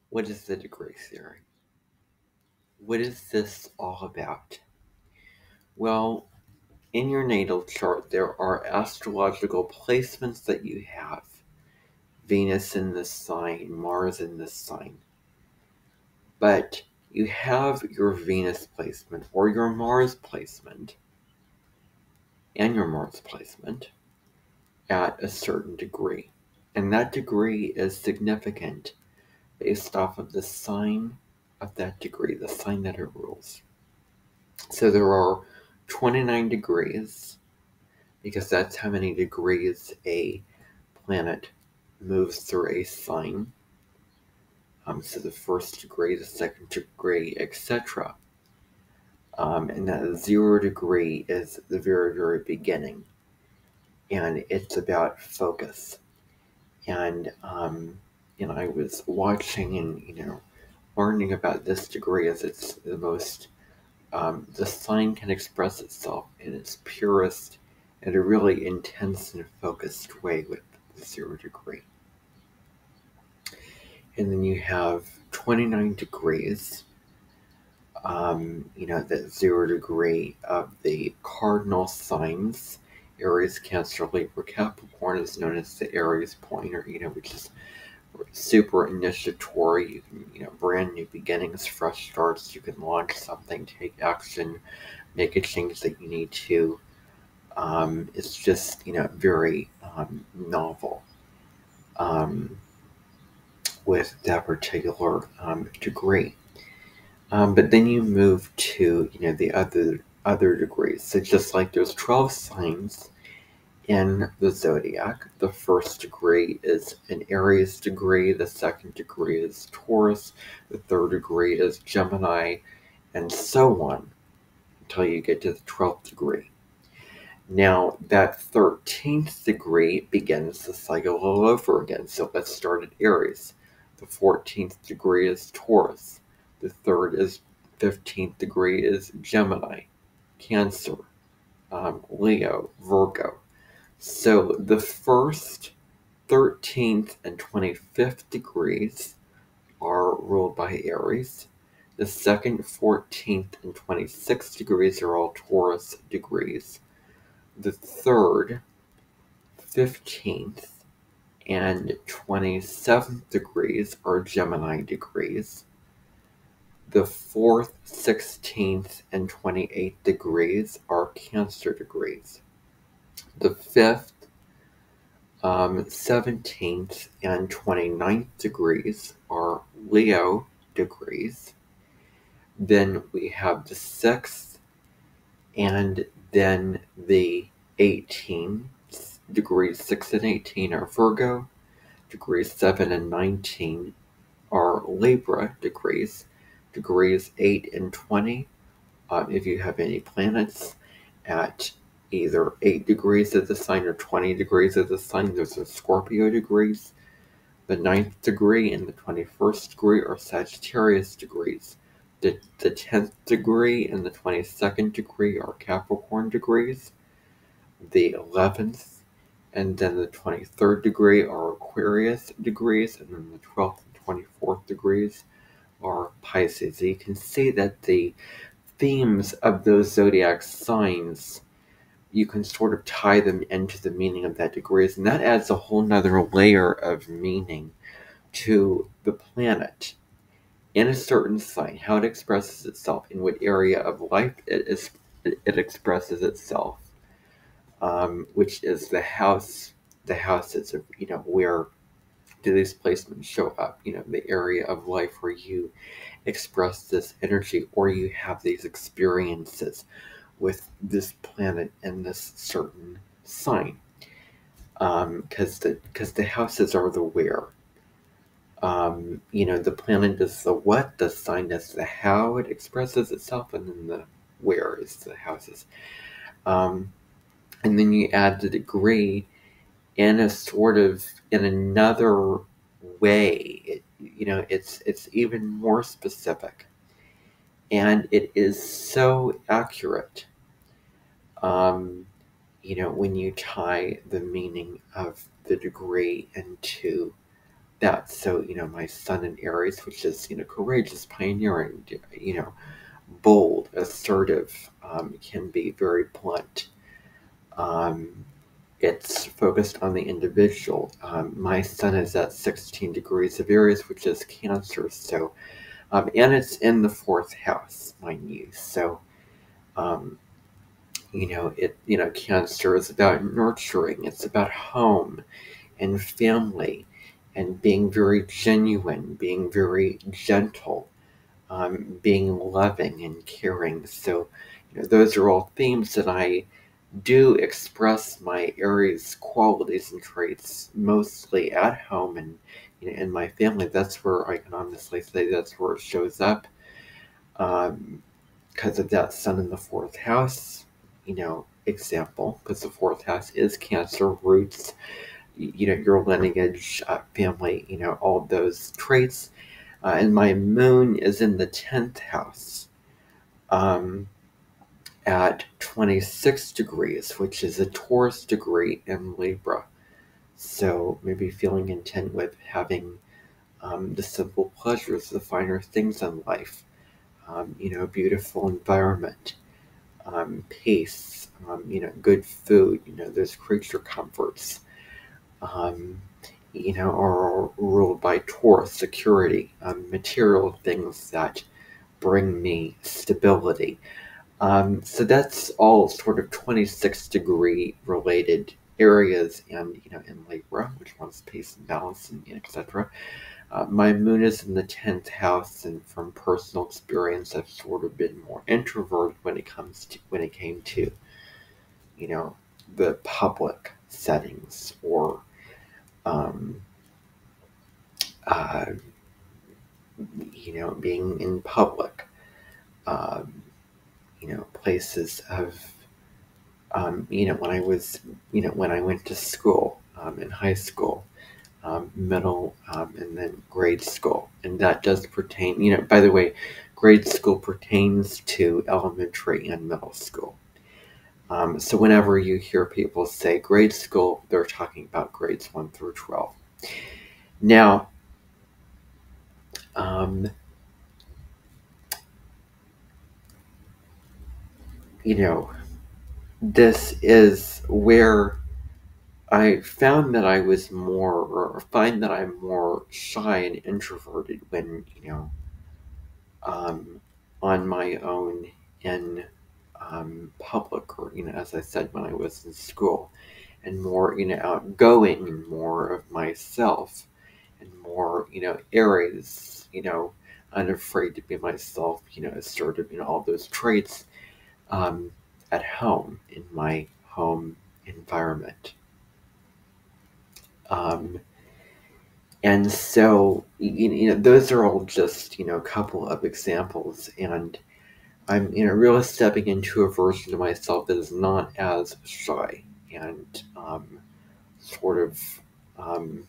What is the degree theory? What is this all about? Well, in your natal chart, there are astrological placements that you have. Venus in this sign, Mars in this sign. But you have your Venus placement or your Mars placement and your Mars placement at a certain degree. And that degree is significant based off of the sign of that degree, the sign that it rules. So there are 29 degrees, because that's how many degrees a planet moves through a sign. So the first degree, the second degree, etc. And that 0 degree is the very, very beginning. And it's about focus. And I was watching and learning about this degree as it's the most. The sign can express itself in its purest and a really intense and focused way with the 0 degree. And then you have 29 degrees, that 0 degree of the cardinal signs. Aries, Cancer, Libra, Capricorn is known as the Aries pointer, which is super initiatory. You can, brand new beginnings, fresh starts. You can launch something, take action, make a change that you need to. It's just, very novel with that particular degree. But then you move to, the other degrees. So just like there's 12 signs in the zodiac, the first degree is an Aries degree, the second degree is Taurus, the third degree is Gemini, and so on until you get to the 12th degree. Now, that 13th degree begins the cycle all over again. So let's start at Aries. The 14th degree is Taurus. The 15th degree is Gemini, Cancer, Leo, Virgo. So the first 13th and 25th degrees are ruled by Aries. The second, 14th, and 26th degrees are all Taurus degrees. The third, 15th, and 27th degrees are Gemini degrees. The 4th, 16th, and 28th degrees are Cancer degrees. The 5th, 17th, and 29th degrees are Leo degrees. Then we have the 6th, and then the 18 degrees 6 and 18 are Virgo. Degrees 7 and 19 are Libra degrees. Degrees 8 and 20, if you have any planets at either 8 degrees of the sign or 20 degrees of the sign, those are Scorpio degrees. The 9th degree and the 21st degree are Sagittarius degrees. The 10th degree and the 22nd degree are Capricorn degrees. The 11th and then the 23rd degree are Aquarius degrees, and then the 12th and 24th degrees are Pisces. So you can see that the themes of those zodiac signs, you can sort of tie them into the meaning of that degrees, and that adds a whole nother layer of meaning to the planet in a certain sign, how it expresses itself, in what area of life it expresses itself, which is the house. The house is, where do these placements show up? The area of life where you express this energy or you have these experiences with this planet and this certain sign. Because the houses are the where. The planet is the what, the sign is the how it expresses itself, and then the where is the houses. And then you add the degree in another way. It's even more specific, and it is so accurate. When you tie the meaning of the degree into that. So, my sun in Aries, which is, courageous, pioneering, bold, assertive, can be very blunt. It's focused on the individual. My sun is at 16 degrees of Aries, which is Cancer. So, and it's in the fourth house, mind you. So, Cancer is about nurturing. It's about home and family and being very genuine, being very gentle, being loving and caring. So, those are all themes that I do express my Aries qualities and traits mostly at home and in my family. That's where I can honestly say that's where it shows up, because of that sun in the fourth house. Example, because the fourth house is Cancer, roots, your lineage, family, all of those traits. And my moon is in the 10th house, at 26 degrees, which is a Taurus degree in Libra. So maybe feeling content with having the simple pleasures, the finer things in life, beautiful environment, peace, good food, those creature comforts, are ruled by Taurus, security, material things that bring me stability. So that's all sort of 26-degree related areas, and in Libra, which wants peace and balance, and etc. My moon is in the 10th house, and from personal experience, I've sort of been more introverted when it came to the public settings, or um, uh, being in public, um, places of when I went to school, in high school, middle, and then grade school. And that does pertain, by the way, grade school pertains to elementary and middle school. So whenever you hear people say grade school, they're talking about grades 1 through 12. Now, um, this is where I found that I was or find that I'm more shy and introverted when, um, on my own in public, or, as I said, when I was in school, and more, outgoing, and more of myself, and more, Aries, unafraid to be myself, assertive, all those traits, um, at home, in my home environment. Um, and so, those are all just, a couple of examples. And I'm, really stepping into a version of myself that is not as shy and sort of, um,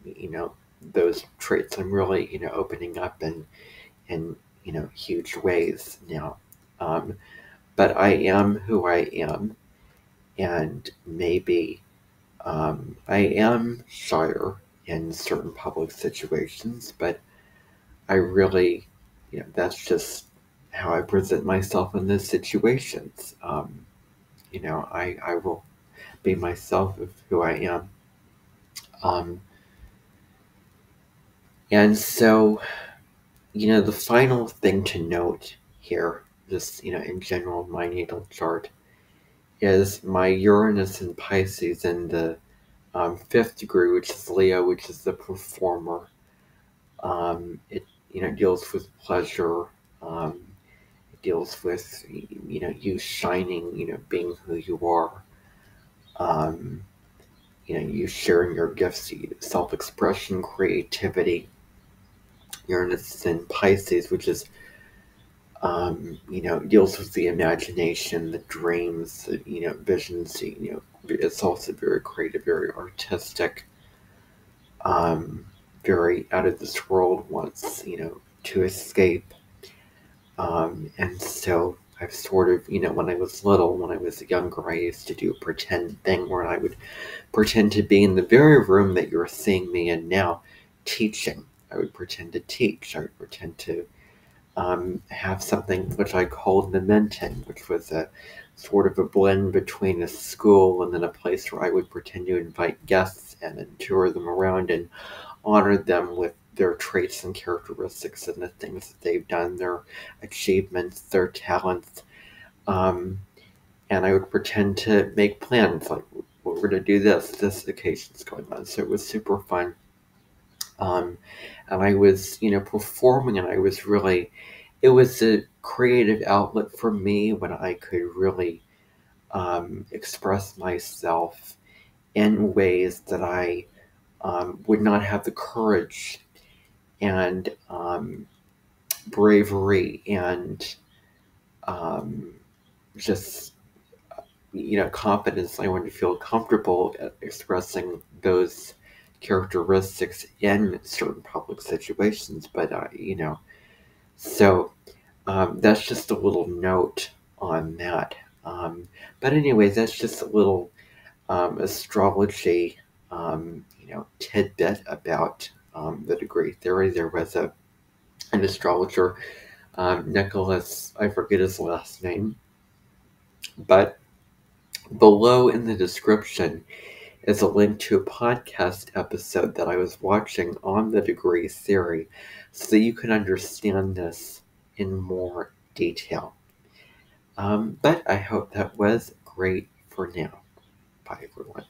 you know, those traits. I'm really, opening up in huge ways now. Um, but I am who I am, and maybe I am shyer in certain public situations, but I really, that's just how I present myself in those situations. I will be myself of who I am. Um, and so, the final thing to note here, just, in general, my natal chart, is my Uranus in Pisces in the 5th degree, which is Leo, which is the performer. It, deals with pleasure. It deals with, you shining, being who you are. You sharing your gifts, self-expression, creativity. Uranus in Pisces, which is, deals with the imagination, the dreams, the, visions. It's also very creative, very artistic, very out of this world, wants, to escape. And so I've sort of, when I was little, when I was younger, I used to do a pretend thing where I would pretend to be in the very room that you're seeing me in now, teaching. I would pretend to teach. I would pretend to have something which I called Mementing, which was a sort of a blend between a school and then a place where I would pretend to invite guests in and tour them around and honor them with their traits and characteristics and the things that they've done, their achievements, their talents. Um, and I would pretend to make plans like, we're going to do this occasion's going on. So it was super fun. Um, and I was, performing, and it was a creative outlet for me when I could really express myself in ways that I would not have the courage and bravery and um, just confidence. I wanted to feel comfortable expressing those characteristics in certain public situations. But so that's just a little note on that. But anyways, that's just a little astrology, tidbit about the degree theory. There was an astrologer, Nicholas, I forget his last name, but below in the description is a link to a podcast episode that I was watching on the degree theory so that you can understand this in more detail. But I hope that was great for now. Bye, everyone.